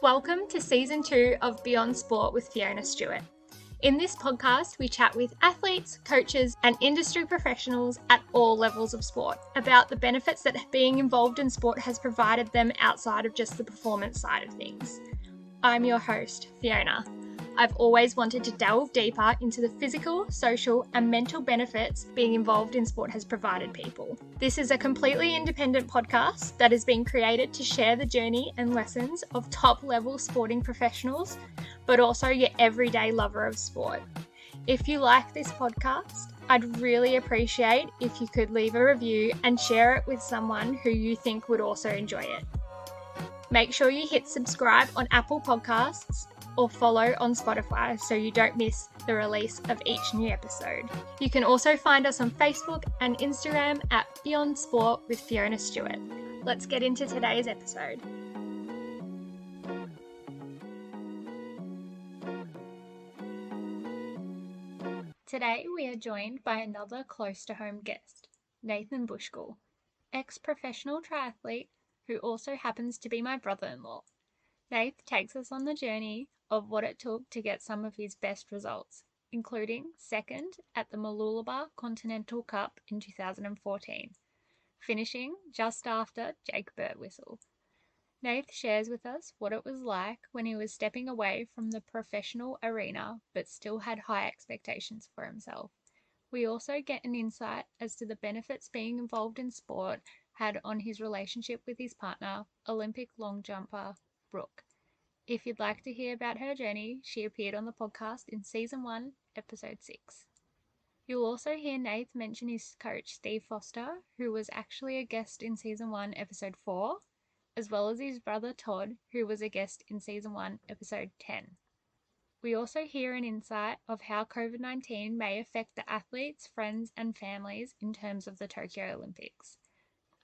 Welcome to Season 2 of Beyond Sport with Fiona Stewart. In this podcast, we chat with athletes, coaches, and industry professionals at all levels of sport about the benefits that being involved in sport has provided them outside of just the performance side of things. I'm your host, Fiona. I've always wanted to delve deeper into the physical, social, and mental benefits being involved in sport has provided people. This is a completely independent podcast that has been created to share the journey and lessons of top-level sporting professionals, but also your everyday lover of sport. If you like this podcast, I'd really appreciate if you could leave a review and share it with someone who you think would also enjoy it. Make sure you hit subscribe on Apple Podcasts or follow on Spotify so you don't miss the release of each new episode. You can also find us on Facebook and Instagram at Beyond Sport with Fiona Stewart. Let's get into today's episode. Today we are joined by another close to home guest, Nathan Buschkuehl, ex-professional triathlete who also happens to be my brother-in-law. Nath takes us on the journey of what it took to get some of his best results, including second at the Mooloolaba Continental Cup in 2014, finishing just after Jake Burtwhistle. Nath shares with us what it was like when he was stepping away from the professional arena but still had high expectations for himself. We also get an insight as to the benefits being involved in sport had on his relationship with his partner, Olympic long jumper Brooke. If you'd like to hear about her journey, she appeared on the podcast in Season 1, Episode 6. You'll also hear Nath mention his coach, Steve Foster, who was actually a guest in Season 1, Episode 4, as well as his brother Todd, who was a guest in Season 1, Episode 10. We also hear an insight of how COVID-19 may affect the athletes, friends, and families in terms of the Tokyo Olympics.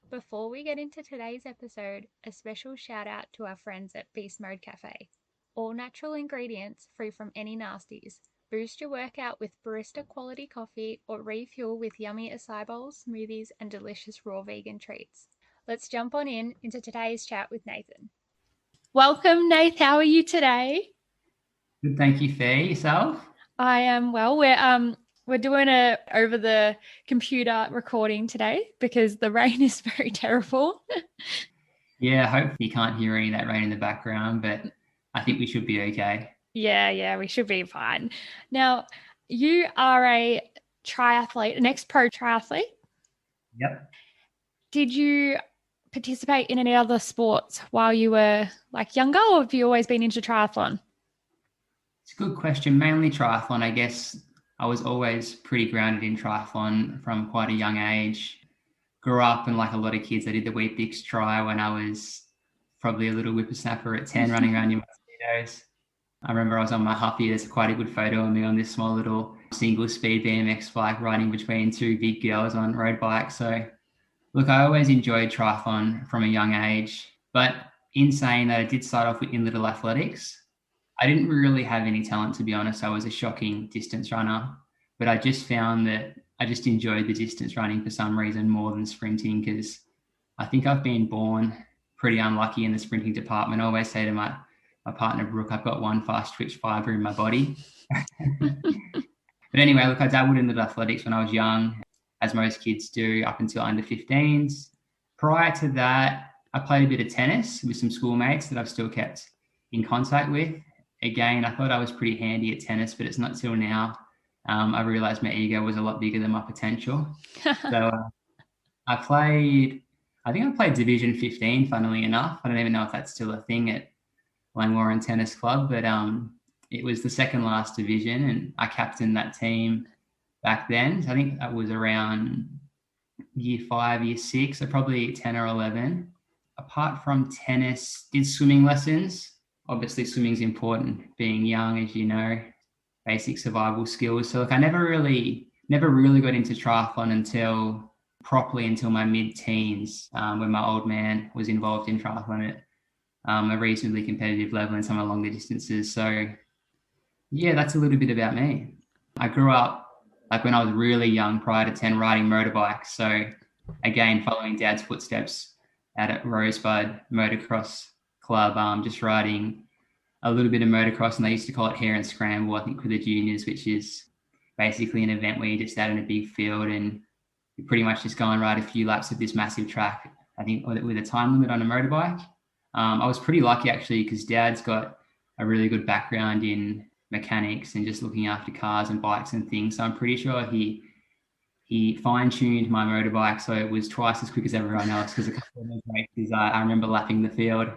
Before we get into today's episode, a special shout out to our friends at Beast Mode Cafe. All natural ingredients, free from any nasties. Boost your workout with barista quality coffee or refuel with yummy acai bowls, smoothies, and delicious raw vegan treats. Let's jump on into today's chat with Nathan. Welcome, Nath. How are you today? Good, thank you. Fair. Yourself? I am well. We're doing a over the computer recording today because the rain is very terrible. Yeah, hopefully you can't hear any of that rain in the background, but I think we should be okay. Yeah, we should be fine. Now, you are a triathlete, an ex-pro triathlete. Yep. Did you participate in any other sports while you were younger, or have you always been into triathlon? It's a good question. Mainly triathlon, I guess. I was always pretty grounded in triathlon from quite a young age. Grew up, and like a lot of kids, I did the Weet-Bix Tri when I was probably a little whippersnapper at 10, running around in mosquitoes. I remember I was on my Huffy. There's quite a good photo of me on this small little single-speed BMX bike riding between two big girls on road bikes. So, look, I always enjoyed triathlon from a young age. But in saying that, I did start off in little athletics. I didn't really have any talent, to be honest. I was a shocking distance runner, but I just found that I just enjoyed the distance running for some reason more than sprinting, because I think I've been born pretty unlucky in the sprinting department. I always say to my partner, Brooke, I've got one fast twitch fiber in my body. But anyway, look, I dabbled in little athletics when I was young, as most kids do, up until under 15s. Prior to that, I played a bit of tennis with some schoolmates that I've still kept in contact with. Again, I thought I was pretty handy at tennis, but it's not till now. I realized my ego was a lot bigger than my potential. So I think I played Division 15, funnily enough. I don't even know if that's still a thing at Langwarrin Tennis Club, but it was the second last division, and I captained that team back then. So I think that was around year 5, year 6, so probably 10 or 11. Apart from tennis, did swimming lessons. Obviously, swimming's important, being young, as you know, basic survival skills. So, look, I never really got into triathlon until my mid-teens, when my old man was involved in triathlon at a reasonably competitive level and some of longer distances. So, yeah, that's a little bit about me. I grew up, when I was really young, prior to 10, riding motorbikes. So, again, following Dad's footsteps out at Rosebud Motocross Club, just riding a little bit of motocross, and they used to call it hare and scramble, I think, for the juniors, which is basically an event where you just out in a big field and you pretty much just go and ride a few laps of this massive track, I think, with a time limit on a motorbike. I was pretty lucky, actually, because Dad's got a really good background in mechanics and just looking after cars and bikes and things. So I'm pretty sure he fine-tuned my motorbike so it was twice as quick as everyone else, because a couple of those races, I remember lapping the field.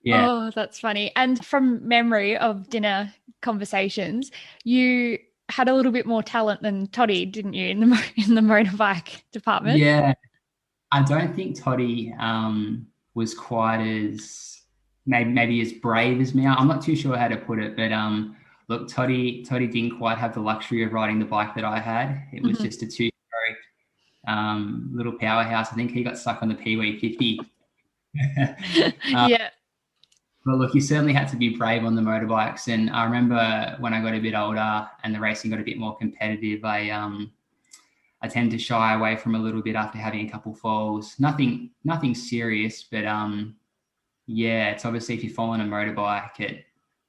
Yeah. Oh, that's funny. And from memory of dinner conversations, you had a little bit more talent than Toddy, didn't you, in the motorbike department? Yeah. I don't think Toddy was quite as maybe as brave as me. I'm not too sure how to put it, but look, Toddy didn't quite have the luxury of riding the bike that I had. It was just a two-stroke little powerhouse. I think he got stuck on the Pee-wee 50. Yeah. But look, you certainly had to be brave on the motorbikes. And I remember when I got a bit older and the racing got a bit more competitive, I tend to shy away from a little bit after having a couple falls. Nothing serious, but yeah, it's obviously if you fall on a motorbike at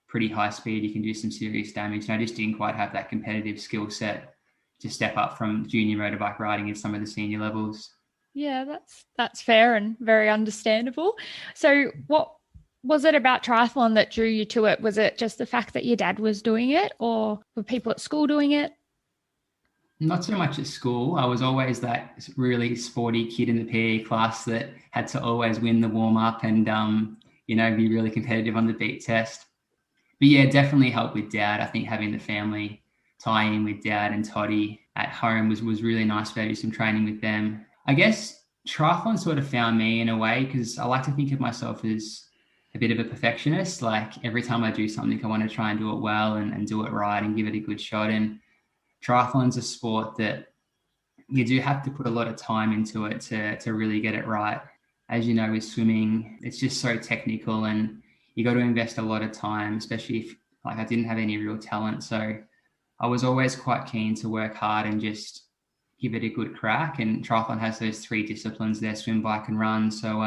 pretty high speed, you can do some serious damage. And I just didn't quite have that competitive skill set to step up from junior motorbike riding in some of the senior levels. Yeah, that's fair and very understandable. So what was it about triathlon that drew you to it? Was it just the fact that your dad was doing it, or were people at school doing it? Not so much at school. I was always that really sporty kid in the PE class that had to always win the warm-up and, be really competitive on the beat test. But yeah, definitely helped with Dad. I think having the family tie in with Dad and Toddy at home was really nice to do some training with them. I guess triathlon sort of found me in a way, because I like to think of myself as a bit of a perfectionist. Like every time I do something, I want to try and do it well and do it right and give it a good shot. And triathlon's a sport that you do have to put a lot of time into it to really get it right. As you know, with swimming, it's just so technical and you got to invest a lot of time, especially if I didn't have any real talent. So I was always quite keen to work hard and just give it a good crack. And triathlon has those three disciplines there: swim, bike and run. So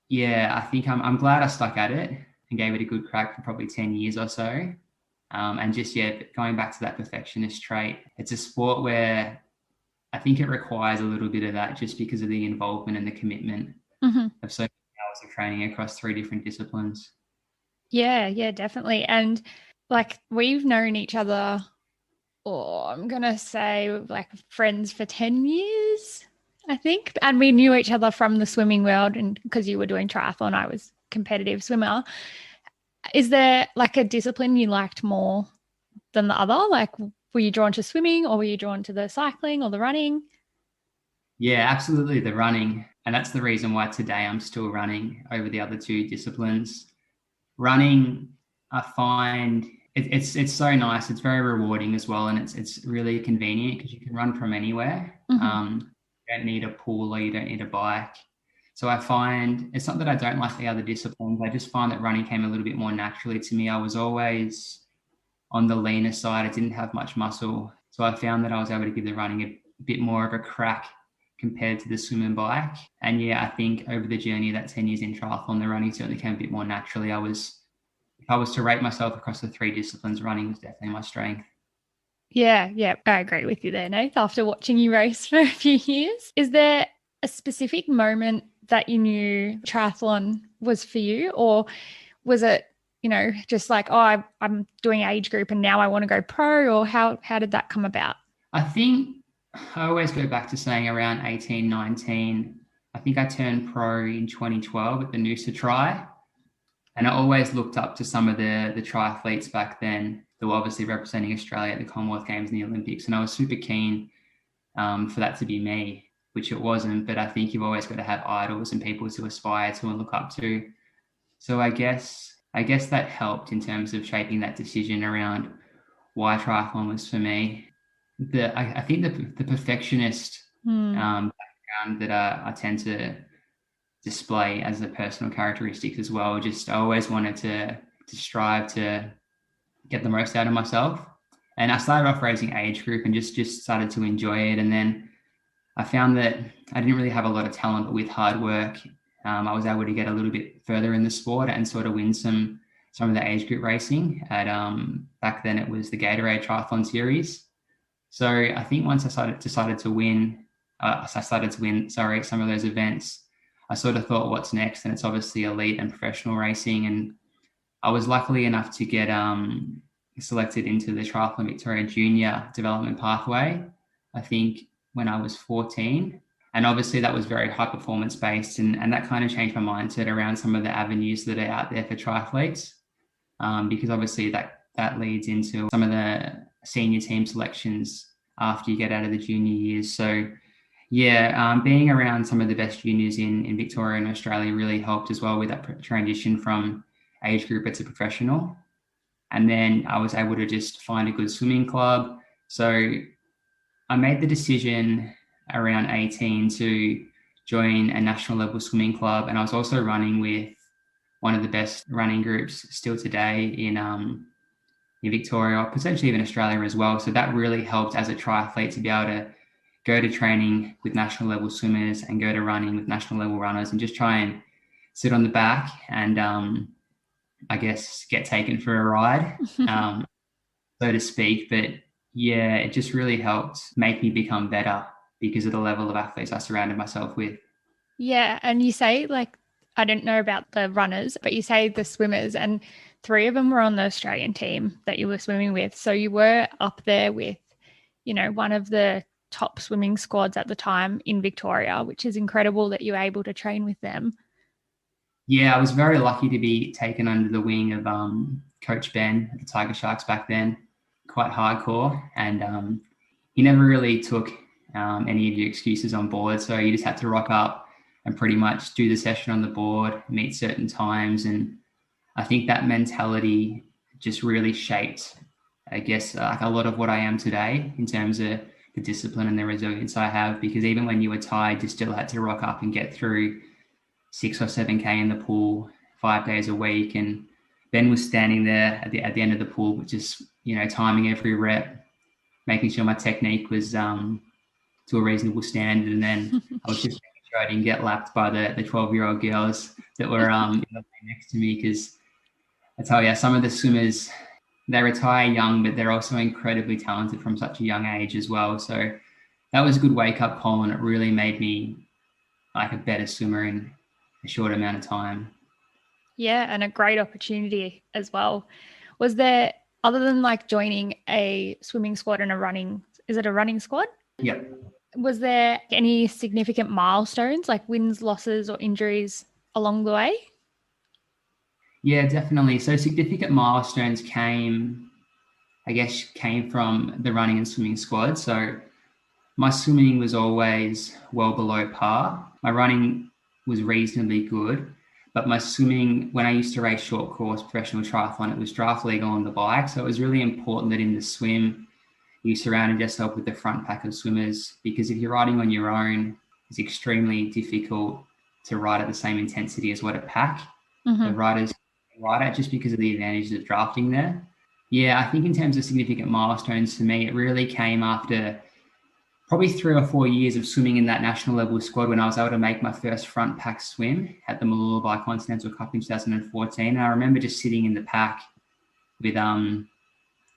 yeah, I think I'm glad I stuck at it and gave it a good crack for probably 10 years or so. And just, going back to that perfectionist trait, it's a sport where I think it requires a little bit of that just because of the involvement and the commitment of so many hours of training across three different disciplines. Yeah, definitely. And we've known each other, I'm going to say friends for 10 years, I think. And we knew each other from the swimming world, and because you were doing triathlon, I was competitive swimmer. Is there a discipline you liked more than the other? Were you drawn to swimming, or were you drawn to the cycling or the running? Yeah, absolutely, the running. And that's the reason why today I'm still running over the other two disciplines. Running, I find it's so nice. It's very rewarding as well. And it's really convenient because you can run from anywhere. You don't need a pool or you don't need a bike. So I find it's not that I don't like the other disciplines. I just find that running came a little bit more naturally to me. I was always on the leaner side. I didn't have much muscle. So I found that I was able to give the running a bit more of a crack compared to the swim and bike. And yeah, I think over the journey of that 10 years in triathlon, the running certainly came a bit more naturally. If I was to rate myself across the three disciplines, running was definitely my strength. Yeah, I agree with you there, Nath, after watching you race for a few years. Is there a specific moment that you knew triathlon was for you, or was it, just I'm doing age group and now I want to go pro, or how did that come about? I think I always go back to saying around 18, 19, I think I turned pro in 2012 at the Noosa Tri. And I always looked up to some of the triathletes back then that were obviously representing Australia at the Commonwealth Games and the Olympics. And I was super keen for that to be me, which it wasn't. But I think you've always got to have idols and people to aspire to and look up to. So I guess that helped in terms of shaping that decision around why triathlon was for me. I think the perfectionist background that I tend to display as a personal characteristic as well. Just I always wanted to strive to get the most out of myself. And I started off racing age group and just started to enjoy it. And then I found that I didn't really have a lot of talent, but with hard work, I was able to get a little bit further in the sport and sort of win some some of the age group racing at back then it was the Gatorade Triathlon Series. So I think once I started to win some of those events, I sort of thought, what's next? And it's obviously elite and professional racing. And I was lucky enough to get selected into the Triathlon Victoria Junior development pathway, I think when I was 14. And obviously that was very high performance based, and that kind of changed my mindset around some of the avenues that are out there for triathletes, because obviously that leads into some of the senior team selections after you get out of the junior years. So yeah, being around some of the best juniors in Victoria and Australia really helped as well with that transition from age grouper to professional. And then I was able to just find a good swimming club. So I made the decision around 18 to join a national level swimming club. And I was also running with one of the best running groups still today in Victoria, potentially even Australia as well. So that really helped as a triathlete to be able to go to training with national level swimmers and go to running with national level runners and just try and sit on the back and I guess get taken for a ride, so to speak. But yeah, it just really helped make me become better because of the level of athletes I surrounded myself with. Yeah. And you say, like, I don't know about the runners, but you say the swimmers, and 3 of them were on the Australian team that you were swimming with. So you were up there with, one of the top swimming squads at the time in Victoria, which is incredible that you were able to train with them. Yeah, I was very lucky to be taken under the wing of Coach Ben at the Tiger Sharks back then, quite hardcore. And he never really took any of your excuses on board. So you just had to rock up and pretty much do the session on the board, meet certain times. And I think that mentality just really shaped, I guess, like a lot of what I am today in terms of the discipline and the resilience I have, because even when you were tired, you still had to rock up and get through 6 or 7K in the pool 5 days a week. And Ben was standing there at the end of the pool, just, timing every rep, making sure my technique was to a reasonable standard. And then I was just making sure I didn't get lapped by the 12-year-old girls that were in the lane next to me, because I tell you, some of the swimmers, they retire young, but they're also incredibly talented from such a young age as well. So that was a good wake-up call, and it really made me like a better swimmer in a short amount of time. Yeah, and a great opportunity as well. Was there, other than like joining a swimming squad and is it a running squad? Yep. Was there any significant milestones, like wins, losses, or injuries along the way? Yeah, definitely. So significant milestones came from the running and swimming squad. So my swimming was always well below par. My running was reasonably good, but my swimming, when I used to race short course professional triathlon, it was draft legal on the bike. So it was really important that in the swim, you surrounded yourself with the front pack of swimmers, because if you're riding on your own, it's extremely difficult to ride at the same intensity as what a pack of riders ride at, just because of the advantages of drafting there. Yeah, I think in terms of significant milestones for me, it really came after probably 3 or 4 years of swimming in that national level squad, when I was able to make my first front pack swim at the Mooloolaba Continental Cup in 2014. And I remember just sitting in the pack with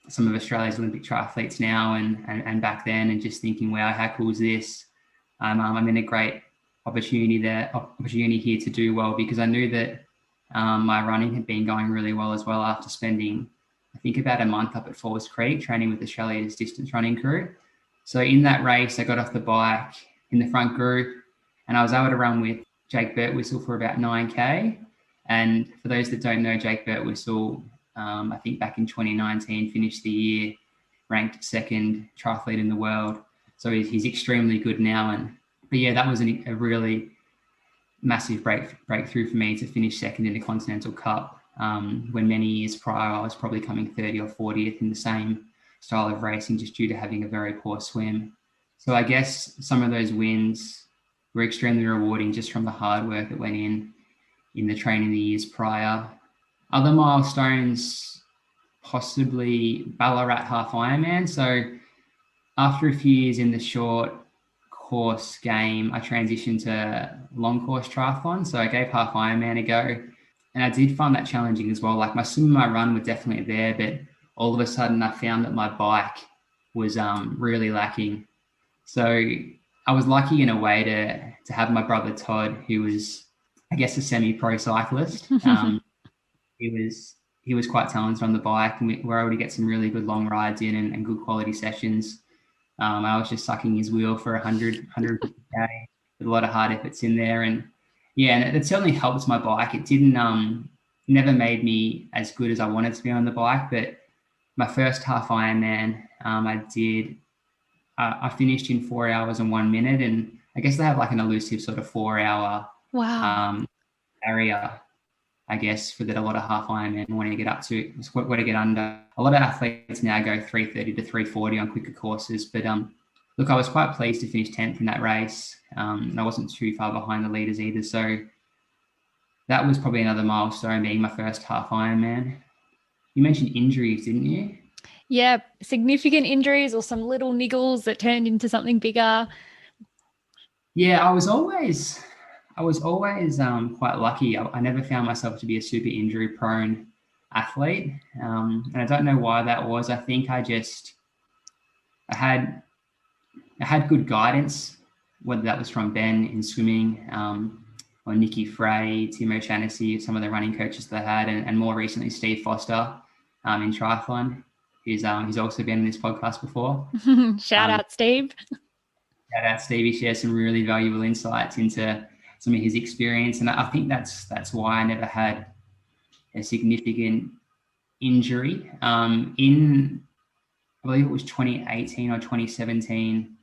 some of Australia's Olympic triathletes now and back then, and just thinking, wow, how cool is this? I'm in a great opportunity here to do well, because I knew that my running had been going really well as well after spending, I think, about a month up at Falls Creek training with Australia's distance running crew. So in that race, I got off the bike in the front group, and I was able to run with Jake Burtwhistle for about 9K. And for those that don't know, Jake Burtwhistle, I think back in 2019, finished the year ranked 2nd triathlete in the world. So he's extremely good now. But yeah, that was a really massive breakthrough for me to finish 2nd in the Continental Cup, when many years prior I was probably coming 30 or 40th in the same style of racing, just due to having a very poor swim. So I guess some of those wins were extremely rewarding, just from the hard work that went in the training the years prior. Other milestones, possibly Ballarat half Ironman. So after a few years in the short course game, I transitioned to long course triathlon. So I gave half Ironman a go. And I did find that challenging as well. Like my swim and my run were definitely there, but all of a sudden I found that my bike was really lacking. So I was lucky in a way to have my brother Todd, who was, I guess, a semi-pro cyclist. He was quite talented on the bike, and we were able to get some really good long rides in and good quality sessions. I was just sucking his wheel for 150k with a lot of hard efforts in there, and yeah, and it certainly helped my bike. It didn't never made me as good as I wanted to be on the bike, but my first half Ironman, I finished in 4 hours and 1 minute, and I guess they have like an elusive sort of 4 hour area, I guess, for that a lot of half Ironman want to get up to, where to get under. A lot of athletes now go 3:30 to 3:40 on quicker courses, but look, I was quite pleased to finish 10th in that race, and I wasn't too far behind the leaders either, so that was probably another milestone, being my first half Ironman. You mentioned injuries, didn't you? Yeah, significant injuries or some little niggles that turned into something bigger. Yeah, I was always quite lucky. I never found myself to be a super injury prone athlete, and I don't know why that was. I think I had good guidance, whether that was from Ben in swimming, or Nikki Frey, Tim O'Shaughnessy, some of the running coaches that I had, and more recently Steve Foster in triathlon. He's also been in this podcast before. Shout out, Steve. Shout out, Steve. He shares some really valuable insights into some of his experience, and I think that's why I never had a significant injury. In, I believe it was 2018 or 2017,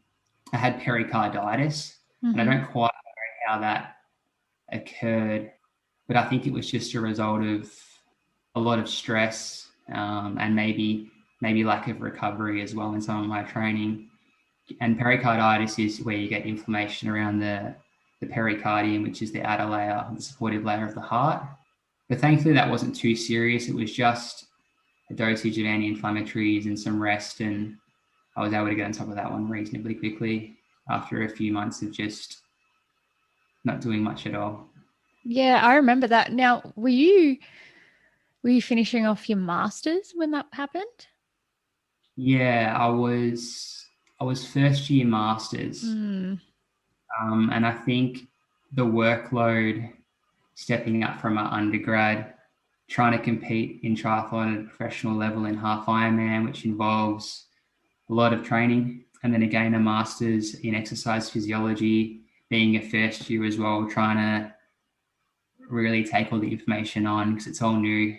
I had pericarditis, and I don't quite know how that occurred, but I think it was just a result of a lot of stress, and maybe lack of recovery as well in some of my training. And pericarditis is where you get inflammation around the pericardium, which is the outer layer, the supportive layer of the heart. But thankfully that wasn't too serious. It was just a dosage of anti-inflammatories and some rest, and I was able to get on top of that one reasonably quickly after a few months of just not doing much at all. Yeah, I remember that. Now, were you finishing off your masters when that happened? Yeah, I was first year masters, and I think the workload stepping up from an undergrad, trying to compete in triathlon at a professional level in half Ironman, which involves a lot of training, and then again a master's in exercise physiology, being a first year as well, trying to really take all the information on because it's all new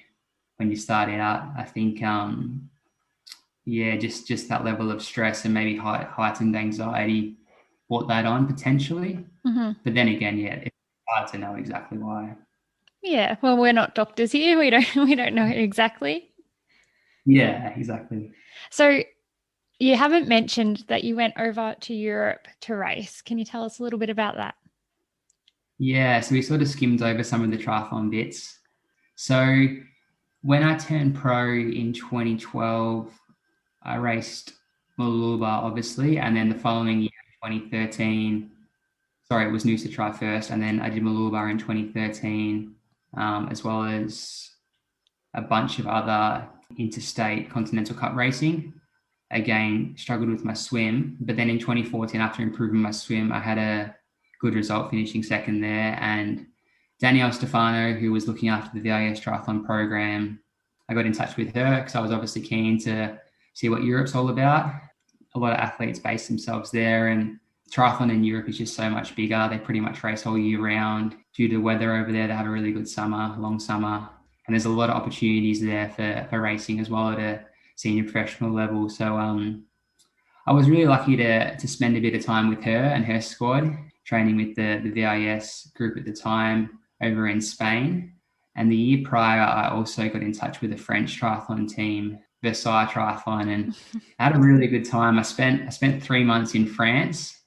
when you start out. I think just that level of stress and maybe heightened anxiety brought that on potentially. But then again, it's hard to know exactly why. Yeah, well, we're not doctors here. We don't know exactly. Yeah, exactly. So you haven't mentioned that you went over to Europe to race. Can you tell us a little bit about that? Yeah, so we sort of skimmed over some of the triathlon bits. So when I turned pro in 2012, I raced Mooloolaba, obviously, and then the following year, 2013, it was Noosa Tri first, and then I did Mooloolaba in 2013, as well as a bunch of other interstate Continental Cup racing. Again, struggled with my swim, but then in 2014, after improving my swim, I had a good result finishing second there. And Danielle Stefano, who was looking after the VIS triathlon program, I got in touch with her because I was obviously keen to see what Europe's all about. A lot of athletes base themselves there, and triathlon in Europe is just so much bigger. They pretty much race all year round. Due to the weather over there, they have a really good summer, long summer, and there's a lot of opportunities there for racing as well at a senior professional level. So I was really lucky to spend a bit of time with her and her squad, training with the VIS group at the time over in Spain. And the year prior, I also got in touch with a French triathlon team, Versailles Triathlon, and I had a really good time. I spent 3 months in France,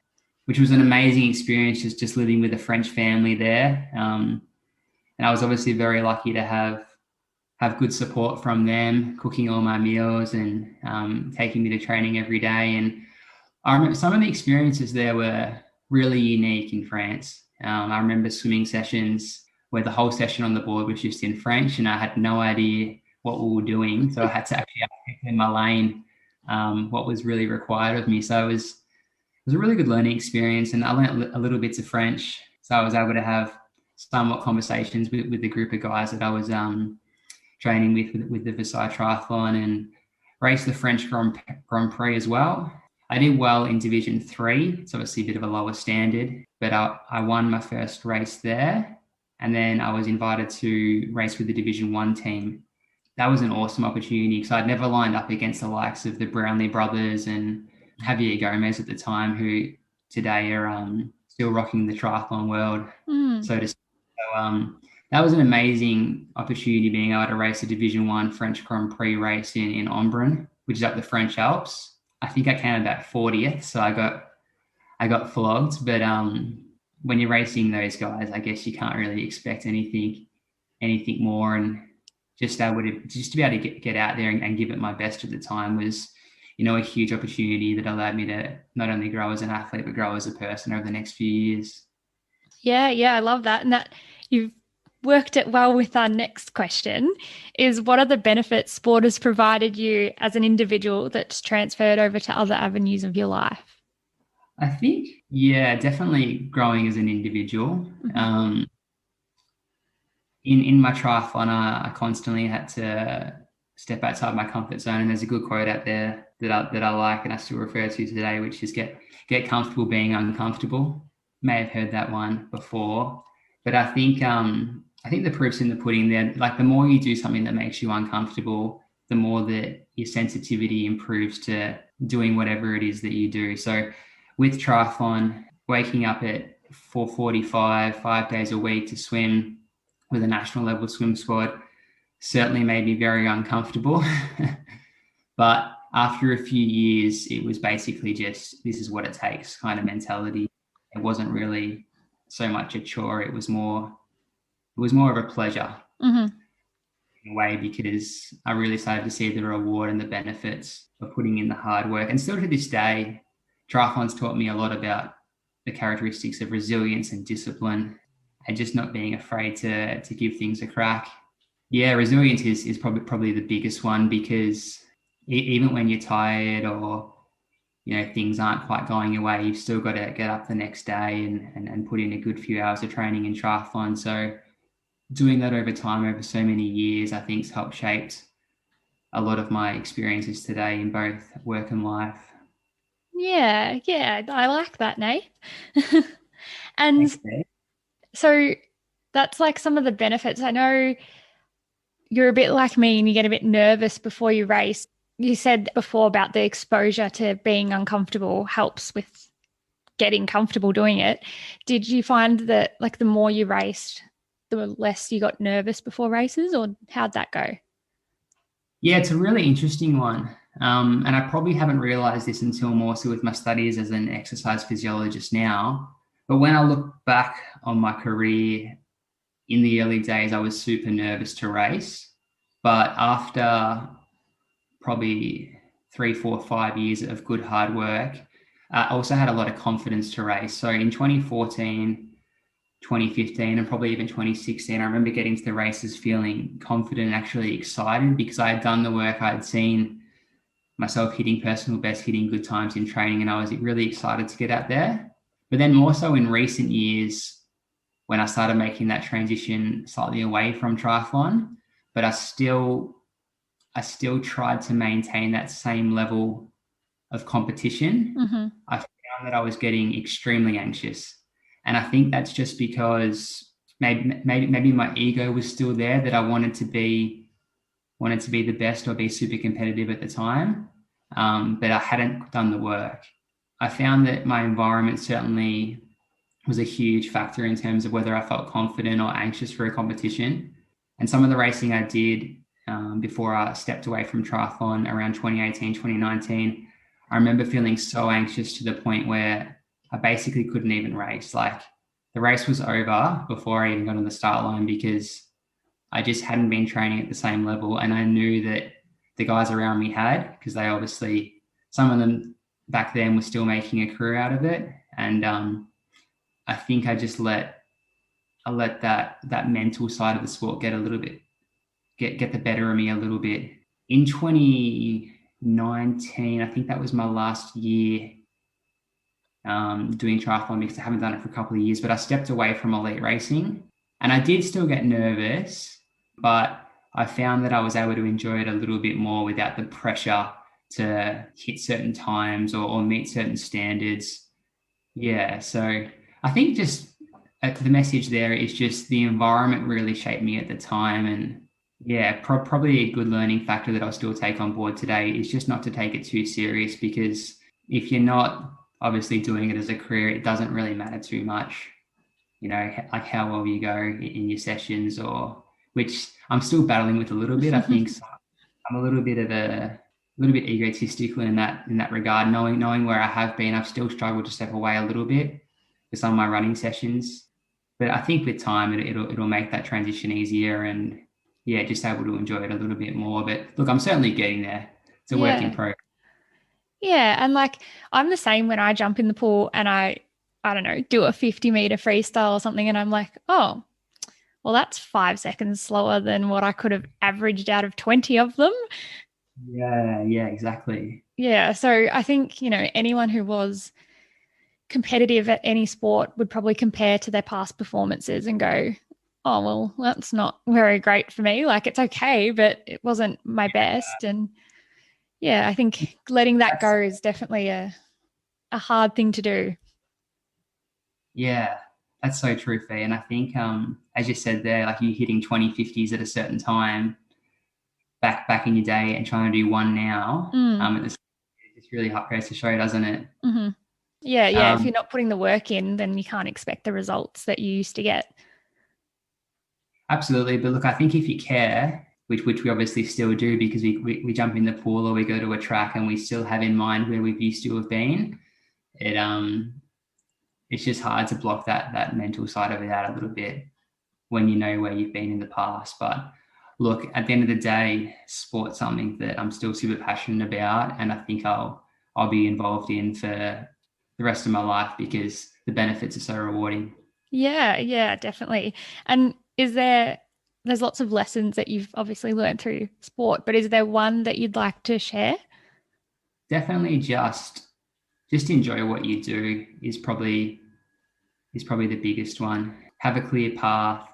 which was an amazing experience, just living with a French family there. And I was obviously very lucky to have good support from them, cooking all my meals and taking me to training every day. And I remember some of the experiences there were really unique in France. I remember swimming sessions where the whole session on the board was just in French, and I had no idea what we were doing. So I had to actually ask in my lane what was really required of me. So it was a really good learning experience, and I learned a little bits of French. So I was able to have somewhat conversations with the group of guys that I was training with the Versailles Triathlon, and raced the French Grand Prix as well. I did well in Division 3. It's obviously a bit of a lower standard, but I won my first race there. And then I was invited to race with the Division 1 team. That was an awesome opportunity because I'd never lined up against the likes of the Brownlee brothers and Javier Gomez at the time, who today are still rocking the triathlon world, so to speak. So that was an amazing opportunity, being able to race a Division 1 French Grand Prix race in Embrun, which is up the French Alps. I think I came about 40th, so I got flogged. But when you're racing those guys, I guess you can't really expect anything more. And just to be able to get out there and give it my best at the time was, a huge opportunity that allowed me to not only grow as an athlete, but grow as a person over the next few years. Yeah, I love that. And that you've worked it well with our next question is, what are the benefits sport has provided you as an individual that's transferred over to other avenues of your life? I think, definitely growing as an individual. Mm-hmm. In my triathlon, I constantly had to step outside my comfort zone. And there's a good quote out there that I like and I still refer to today, which is get comfortable being uncomfortable. May have heard that one before, but I think the proof's in the pudding there. Like, the more you do something that makes you uncomfortable, the more that your sensitivity improves to doing whatever it is that you do. So with triathlon, waking up at 4:45, 5 days a week to swim with a national level swim squad certainly made me very uncomfortable. But after a few years, it was basically just, this is what it takes kind of mentality. It wasn't really so much a chore. It was more of a pleasure, mm-hmm. in a way, because I really started to see the reward and the benefits of putting in the hard work. And still to this day, triathlon's taught me a lot about the characteristics of resilience and discipline, and just not being afraid to give things a crack. Yeah, resilience is probably the biggest one, because even when you're tired or things aren't quite going your way, you've still got to get up the next day and put in a good few hours of training in triathlon. So doing that over time, over so many years, I think has helped shape a lot of my experiences today in both work and life. Yeah, I like that, Nath. And thanks, so that's like some of the benefits. I know you're a bit like me and you get a bit nervous before you race. You said before about the exposure to being uncomfortable helps with getting comfortable doing it. Did you find that, like, the more you raced, the less you got nervous before races, or how'd that go? Yeah, it's a really interesting one. And I probably haven't realized this until more so with my studies as an exercise physiologist now. But when I look back on my career, in the early days, I was super nervous to race. But after probably 3, 4, 5 years of good hard work, I also had a lot of confidence to race. So in 2014, 2015, and probably even 2016, I remember getting to the races feeling confident and actually excited, because I had done the work. I had seen myself hitting personal best, hitting good times in training, and I was really excited to get out there. But then more so in recent years, when I started making that transition slightly away from triathlon, but I still tried to maintain that same level of competition. Mm-hmm. I found that I was getting extremely anxious. And I think that's just because maybe my ego was still there, that I wanted to be the best or be super competitive at the time. But I hadn't done the work. I found that my environment certainly was a huge factor in terms of whether I felt confident or anxious for a competition. And some of the racing I did before I stepped away from triathlon around 2018, 2019, I remember feeling so anxious to the point where I basically couldn't even race. Like, the race was over before I even got on the start line, because I just hadn't been training at the same level. And I knew that the guys around me had, because they obviously, some of them back then were still making a career out of it. And I think I just let I let that mental side of the sport get a little bit, get the better of me a little bit. In 2019, I think that was my last year doing triathlon, because I haven't done it for a couple of years, but I stepped away from elite racing, and I did still get nervous, but I found that I was able to enjoy it a little bit more without the pressure to hit certain times or meet certain standards. Yeah, so I think just the message there is just the environment really shaped me at the time. And yeah, probably a good learning factor that I'll still take on board today is just not to take it too serious, because if you're not obviously doing it as a career, it doesn't really matter too much, like how well you go in your sessions, or which I'm still battling with a little bit. I think I'm a little bit egotistical in that regard. Knowing where I have been, I've still struggled to step away a little bit for some of my running sessions. But I think with time, it'll make that transition easier, and yeah, just able to enjoy it a little bit more. But look, I'm certainly getting there. It's a work in progress. Yeah. And like, I'm the same when I jump in the pool and I don't know, do a 50-meter freestyle or something. And I'm like, oh, well, that's 5 seconds slower than what I could have averaged out of 20 of them. Yeah, exactly. Yeah. So I think, anyone who was competitive at any sport would probably compare to their past performances and go, oh, well, that's not very great for me. Like, it's okay, but it wasn't my best. And yeah, I think letting that go is definitely a hard thing to do. Yeah, that's so true, Fee. And I think, as you said there, like you hitting 2050s at a certain time back in your day and trying to do one now, it's really hard goes to show, doesn't it? Mm-hmm. Yeah. If you're not putting the work in, then you can't expect the results that you used to get. Absolutely. But look, I think if you care, which we obviously still do, because we jump in the pool or we go to a track and we still have in mind where we used to have been, it's just hard to block that mental side of it out a little bit when you know where you've been in the past. But look, at the end of the day, sport's something that I'm still super passionate about, and I think I'll be involved in for the rest of my life, because the benefits are so rewarding. Yeah, definitely. And there's lots of lessons that you've obviously learned through sport, but is there one that you'd like to share? Definitely just enjoy what you do is probably the biggest one. Have a clear path,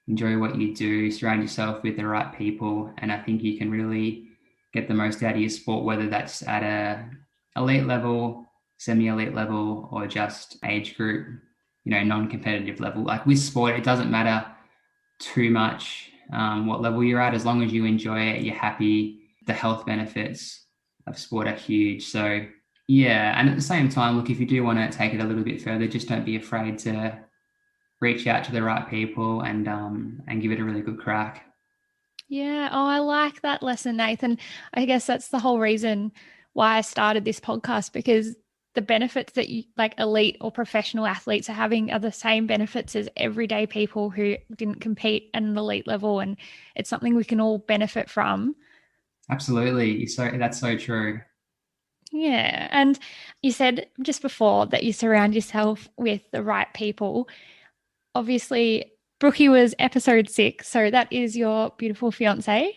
enjoy what you do, surround yourself with the right people, and I think you can really get the most out of your sport, whether that's at a elite level, semi-elite level, or just age group, non-competitive level. Like with sport, it doesn't matter too much what level you're at, as long as you enjoy it, you're happy. The health benefits of sport are huge. So yeah, and at the same time, look, if you do want to take it a little bit further, just don't be afraid to reach out to the right people and give it a really good crack. Yeah. Oh, I like that lesson, Nathan. I guess that's the whole reason why I started this podcast, because the benefits that you like elite or professional athletes are having are the same benefits as everyday people who didn't compete at an elite level. And it's something we can all benefit from. Absolutely. So that's so true. Yeah. And you said just before that you surround yourself with the right people. Obviously, Brookie was episode 6, so that is your beautiful fiance,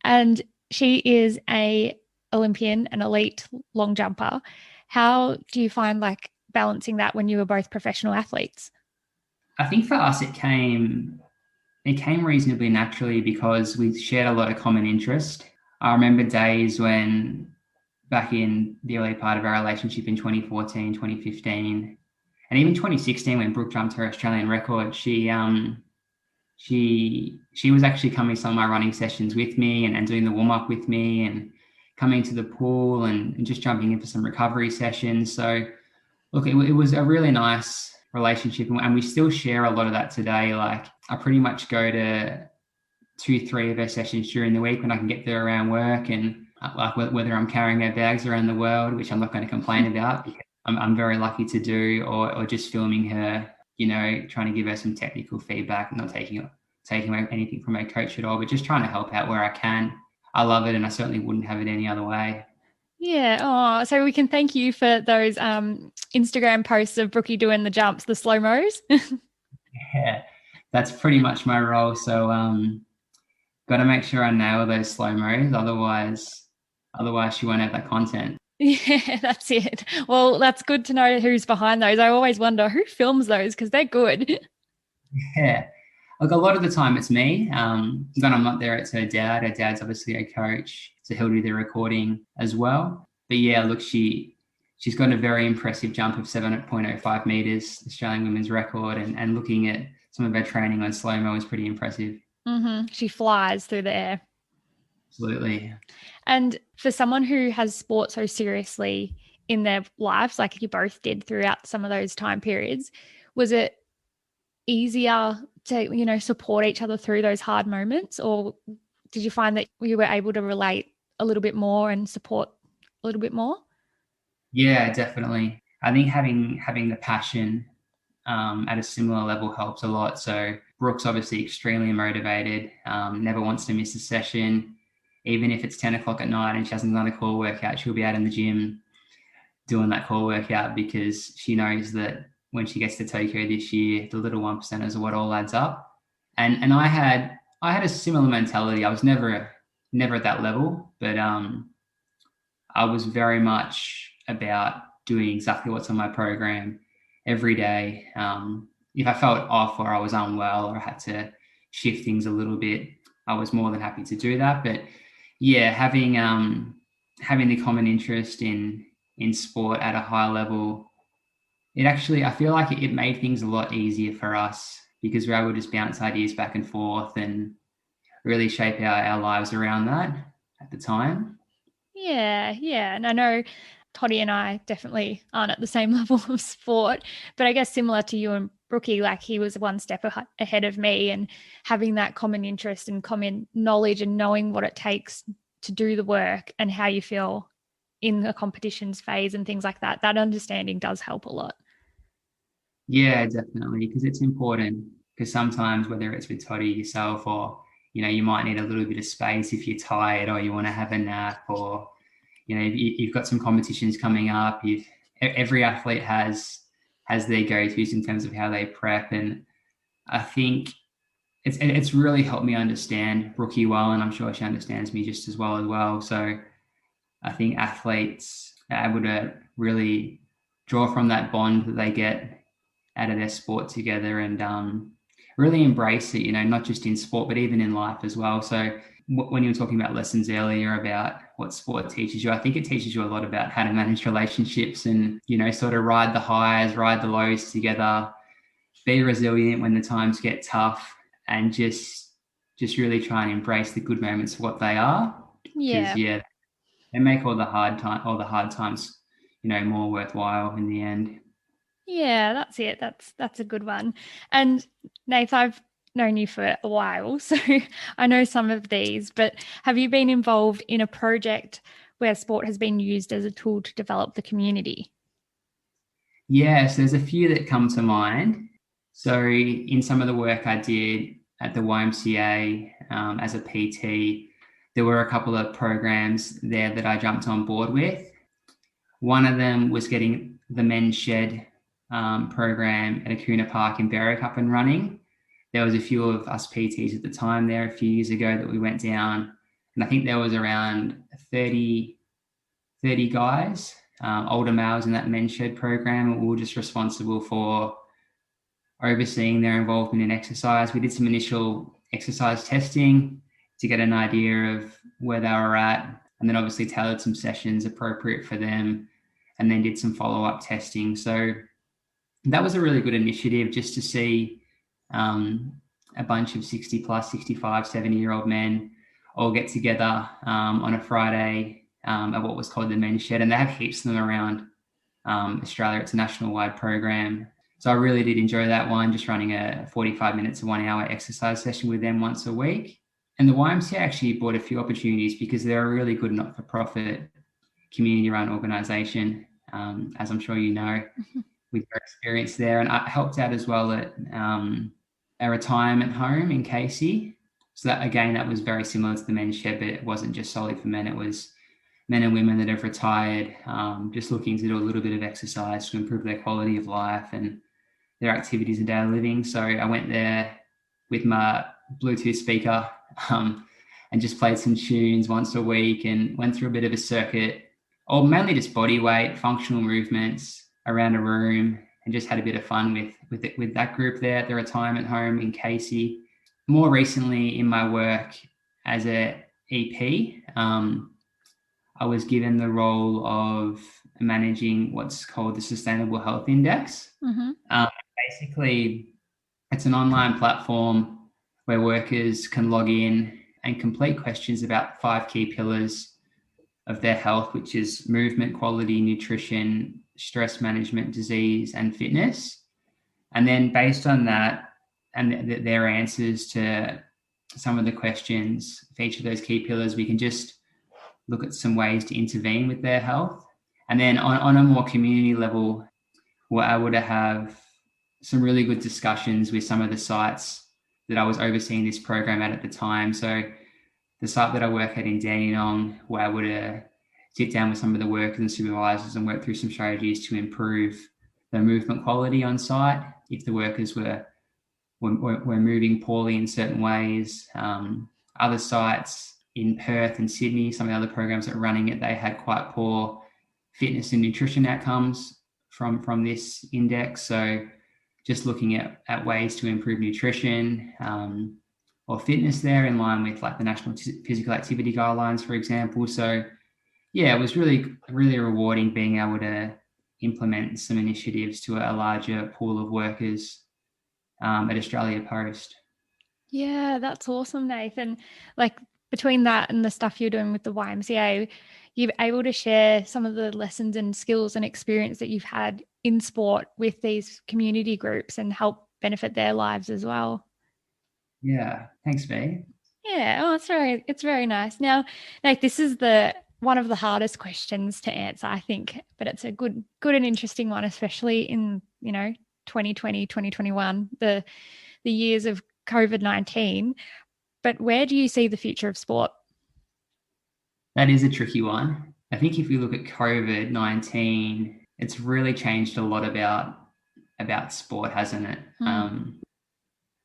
and she is a Olympian, an elite long jumper. How do you find like balancing that when you were both professional athletes? I think for us it came reasonably naturally, because we shared a lot of common interest. I remember days when, back in the early part of our relationship in 2014, 2015, and even 2016, when Brooke jumped her Australian record, she was actually coming to some of my running sessions with me, and doing the warm up with me, and coming to the pool, and just jumping in for some recovery sessions. So look, it was a really nice relationship, and we still share a lot of that today. Like I pretty much go to 2, 3 of her sessions during the week when I can get there around work, and like whether I'm carrying her bags around the world, which I'm not going to complain about, because I'm very lucky to do, or just filming her, trying to give her some technical feedback, not taking away anything from her coach at all, but just trying to help out where I can. I love it, and I certainly wouldn't have it any other way. Yeah. Oh, so we can thank you for those Instagram posts of Brookie doing the jumps, the slow mos. Yeah. that's pretty much my role. So got to make sure I nail those slow mos, otherwise she won't have that content. Yeah, that's it. Well, that's good to know who's behind those. I always wonder who films those because they're good. Yeah. Like a lot of the time it's me. When I'm not there, it's her dad. Her dad's obviously a coach, so he'll do the recording as well. But yeah, look, she's got a very impressive jump of 7.05 meters, Australian women's record, and looking at some of her training on slow mo is pretty impressive. She flies through the air. Absolutely. And for someone who has sport so seriously in their lives, like you both did throughout some of those time periods, was it easier to, support each other through those hard moments? Or did you find that you were able to relate a little bit more and support a little bit more? Yeah, definitely. I think having the passion at a similar level helps a lot. So Brooke's obviously extremely motivated, never wants to miss a session. Even if it's 10 o'clock at night and she hasn't done a core workout, she'll be out in the gym doing that core workout because she knows that when she gets to Tokyo this year, the little 1%ers are what all adds up. And I had a similar mentality. I was never at that level, but I was very much about doing exactly what's on my program every day. If I felt off or I was unwell or I had to shift things a little bit, I was more than happy to do that. But yeah, having the common interest in sport at a high level, I feel like it made things a lot easier for us because we're able to just bounce ideas back and forth and really shape our lives around that at the time. Yeah. And I know Toddy and I definitely aren't at the same level of sport, but I guess similar to you and Brookie, like he was one step ahead of me, and having that common interest and common knowledge and knowing what it takes to do the work and how you feel in the competitions phase and things like that, that understanding does help a lot. Yeah, definitely, because it's important. Because sometimes, whether it's with Toddy yourself, or you might need a little bit of space if you're tired, or you want to have a nap, or you've got some competitions coming up. Every athlete has their go-tos in terms of how they prep, and I think it's really helped me understand Brookie well, and I'm sure she understands me just as well. So I think athletes are able to really draw from that bond that they get out of their sport together and really embrace it, not just in sport, but even in life as well. So when you were talking about lessons earlier about what sport teaches you, I think it teaches you a lot about how to manage relationships and, sort of ride the highs, ride the lows together, be resilient when the times get tough, and just really try and embrace the good moments for what they are. Yeah. Because they make all the hard times, more worthwhile in the end. Yeah, that's it. That's a good one. And Nath, I've known you for a while, so I know some of these, but have you been involved in a project where sport has been used as a tool to develop the community? Yes, there's a few that come to mind. So in some of the work I did at the YMCA as a PT, there were a couple of programs there that I jumped on board with. One of them was getting the men's shed program at Akuna Park in Berwick up and running. There was a few of us PTs at the time there a few years ago that we went down, and I think there was around 30 guys, older males in that men's shed program, and we were just responsible for overseeing their involvement in exercise. We did some initial exercise testing to get an idea of where they were at, and then obviously tailored some sessions appropriate for them, and then did some follow-up testing. So that was a really good initiative just to see a bunch of 60 plus, 65, 70-year-old men all get together on a Friday at what was called the men's shed, and they have heaps of them around Australia. It's a national-wide program. So I really did enjoy that one, just running a 45 minutes to 1 hour exercise session with them once a week. And the YMCA actually brought a few opportunities because they're a really good not-for-profit community-run organisation, as I'm sure you know, with your experience there. And I helped out as well at a retirement home in Casey. So that was very similar to the men's shed, but it wasn't just solely for men. It was men and women that have retired, just looking to do a little bit of exercise to improve their quality of life and their activities of daily living. So I went there with my Bluetooth speaker and just played some tunes once a week and went through a bit of a circuit, or mainly just body weight, functional movements around a room, and just had a bit of fun with that group there at the retirement home in Casey. More recently in my work as a EP, I was given the role of managing what's called the Sustainable Health Index. Basically, it's an online platform where workers can log in and complete questions about 5 key pillars of their health, which is movement, quality, nutrition, stress management, disease, and fitness. And then based on that and their answers to some of the questions for each of those key pillars, we can just look at some ways to intervene with their health. And then on a more community level, we're able to have some really good discussions with some of the sites that I was overseeing this program at the time. So the site that I work at in Dandenong, we're able to sit down with some of the workers and supervisors and work through some strategies to improve the movement quality on site if the workers were moving poorly in certain ways. Other sites in Perth and Sydney, some of the other programs that were running it, they had quite poor fitness and nutrition outcomes from this index. So just looking at ways to improve nutrition or fitness there in line with like the National Physical Activity Guidelines, for example. So yeah, it was really, really rewarding being able to implement some initiatives to a larger pool of workers at Australia Post. Yeah, that's awesome, Nathan. Like between that and the stuff you're doing with the YMCA, you're able to share some of the lessons and skills and experience that you've had in sport with these community groups and help benefit their lives as well. Yeah, thanks, V. Yeah, oh, it's very nice. Now, like this is one of the hardest questions to answer, I think, but it's a good and interesting one, especially in 2020, 2021, the years of COVID-19. But where do you see the future of sport? That is a tricky one. I think if you look at COVID-19, it's really changed a lot about sport, hasn't it?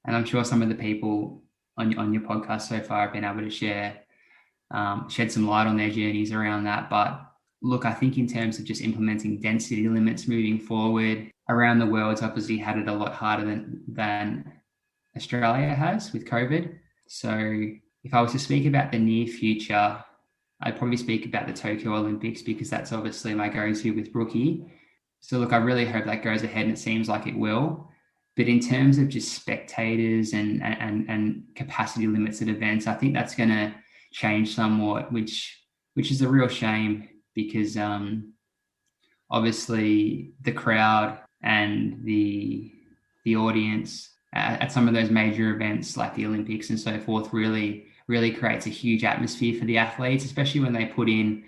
And I'm sure some of the people on your podcast so far have been able to shed some light on their journeys around that. But look, I think in terms of just implementing density limits moving forward around the world, it's obviously had it a lot harder than Australia has with COVID. So if I was to speak about the near future, I'd probably speak about the Tokyo Olympics because that's obviously my go-to with Brookie. So look, I really hope that goes ahead, and it seems like it will. But in terms of just spectators and capacity limits at events, I think that's going to change somewhat, which is a real shame because obviously the crowd and the audience at some of those major events like the Olympics and so forth really creates a huge atmosphere for the athletes, especially when they put in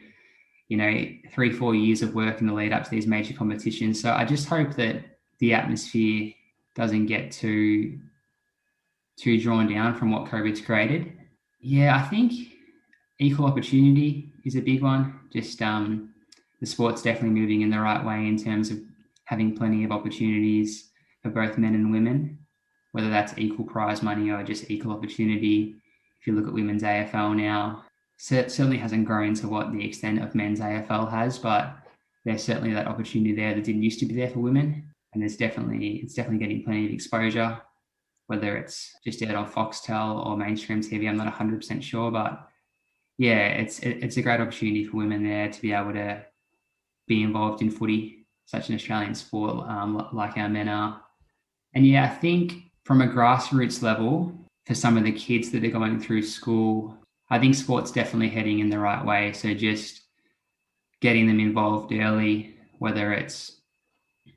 3-4 years of work in the lead up to these major competitions. So I just hope that the atmosphere doesn't get too drawn down from what COVID's created. Yeah, I think equal opportunity is a big one. Just the sport's definitely moving in the right way in terms of having plenty of opportunities for both men and women, whether that's equal prize money or just equal opportunity. If you look at women's AFL now, it certainly hasn't grown to what the extent of men's AFL has, but there's certainly that opportunity there that didn't used to be there for women. And it's definitely getting plenty of exposure, whether it's just out on Foxtel or mainstream TV. I'm not 100% sure, but yeah, it's a great opportunity for women there to be able to be involved in footy, such an Australian sport like our men are. And yeah, I think from a grassroots level, for some of the kids that are going through school, I think sport's definitely heading in the right way. So just getting them involved early, whether it's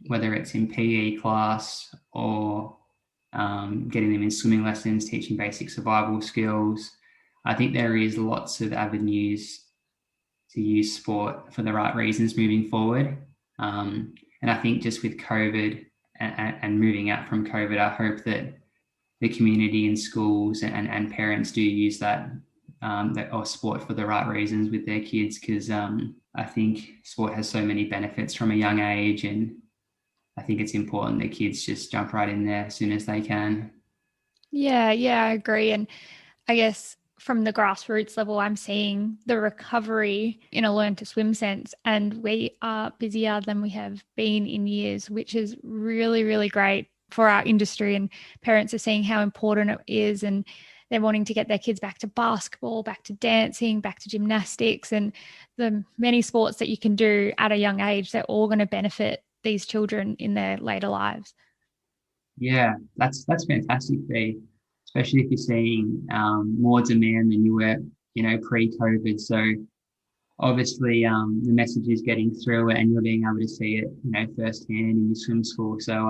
in PE class or getting them in swimming lessons, teaching basic survival skills. I think there is lots of avenues to use sport for the right reasons moving forward. And I think just with COVID and moving out from COVID, I hope that the community and schools and parents do use that or sport for the right reasons with their kids, because I think sport has so many benefits from a young age, and I think it's important that kids just jump right in there as soon as they can. Yeah, I agree. And I guess from the grassroots level, I'm seeing the recovery in a learn to swim sense, and we are busier than we have been in years, which is really, really great for our industry. And parents are seeing how important it is, and they're wanting to get their kids back to basketball, back to dancing, back to gymnastics, and the many sports that you can do at a young age. They're all going to benefit these children in their later lives. Yeah, that's fantastic, Fee. Especially if you're seeing more demand than you were, pre-COVID. So obviously, the message is getting through, and you're being able to see it, firsthand in your swim school. So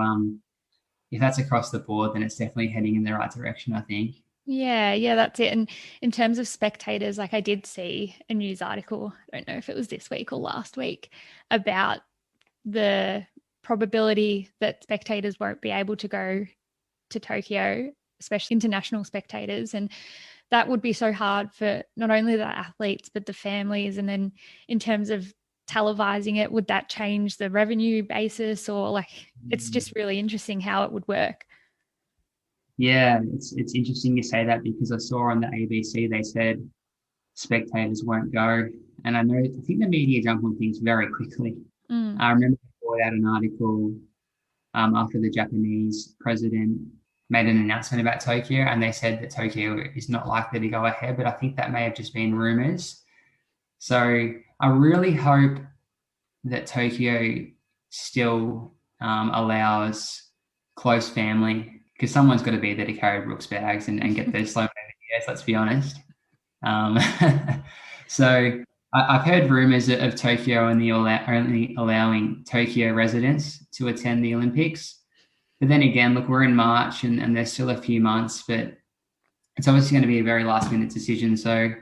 if that's across the board, then it's definitely heading in the right direction, I think. Yeah, that's it. And in terms of spectators, like I did see a news article, I don't know if it was this week or last week, about the probability that spectators won't be able to go to Tokyo, especially international spectators. And that would be so hard for not only the athletes, but the families. And then in terms of televising it, would that change the revenue basis? Or like, it's just really interesting how it would work. Yeah, it's interesting you say that, because I saw on the ABC they said spectators won't go, and I think the media jump on things very quickly. I remember they brought out an article after the Japanese president made an announcement about Tokyo, and they said that Tokyo is not likely to go ahead, but I think that may have just been rumors. So I really hope that Tokyo still allows close family, because someone's got to be there to carry Brooke's bags and get those slow videos, let's be honest. So I've heard rumors of Tokyo only allowing Tokyo residents to attend the Olympics. But then again, look, we're in March and there's still a few months, but it's obviously going to be a very last minute decision. So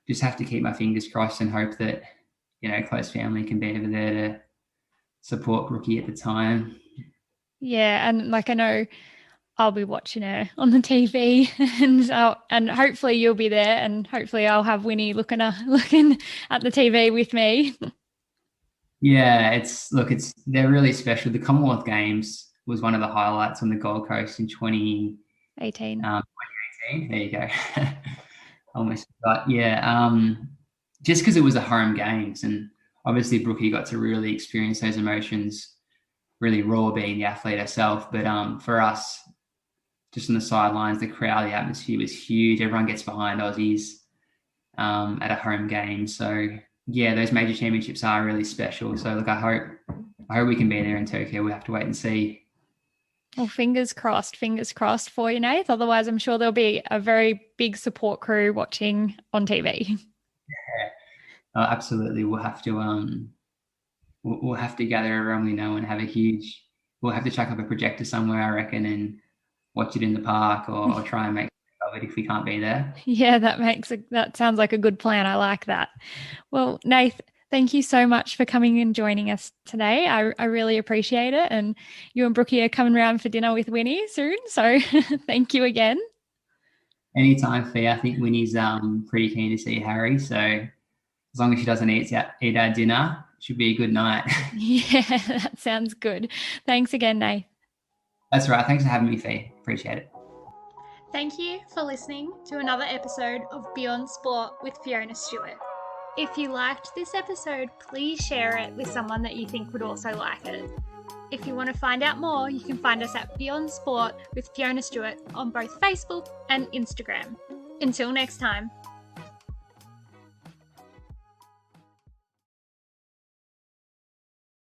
just have to keep my fingers crossed and hope that, close family can be over there to support Brookie at the time. Yeah. And like, I know I'll be watching her on the TV, and hopefully you'll be there, and hopefully I'll have Winnie looking at the TV with me. Yeah, they're really special. The Commonwealth Games was one of the highlights on the Gold Coast in 2018. 2018. There you go. Almost forgot. Yeah, just because it was a home games, and obviously Brookie got to really experience those emotions, really raw, being the athlete herself. But for us, just on the sidelines, the crowd, the atmosphere was huge. Everyone gets behind Aussies at a home game. So yeah, those major championships are really special. So look, I hope we can be there in Tokyo. We'll have to wait and see. Well, fingers crossed for you, Nath. Otherwise, I'm sure there'll be a very big support crew watching on TV. Yeah, absolutely. We'll have to gather everyone we know and have we'll have to chuck up a projector somewhere, I reckon, and watch it in the park or try and make of it if we can't be there. Yeah, that sounds like a good plan. I like that. Well, Nath, thank you so much for coming and joining us today. I really appreciate it. And you and Brookie are coming around for dinner with Winnie soon. So thank you again. Anytime, Fee. I think Winnie's pretty keen to see Harry. So as long as she doesn't eat our dinner, it should be a good night. Yeah, that sounds good. Thanks again, Nath. That's right. Thanks for having me, Fee. Appreciate it. Thank you for listening to another episode of Beyond Sport with Fiona Stewart. If you liked this episode, please share it with someone that you think would also like it. If you want to find out more, you can find us at Beyond Sport with Fiona Stewart on both Facebook and Instagram. Until next time.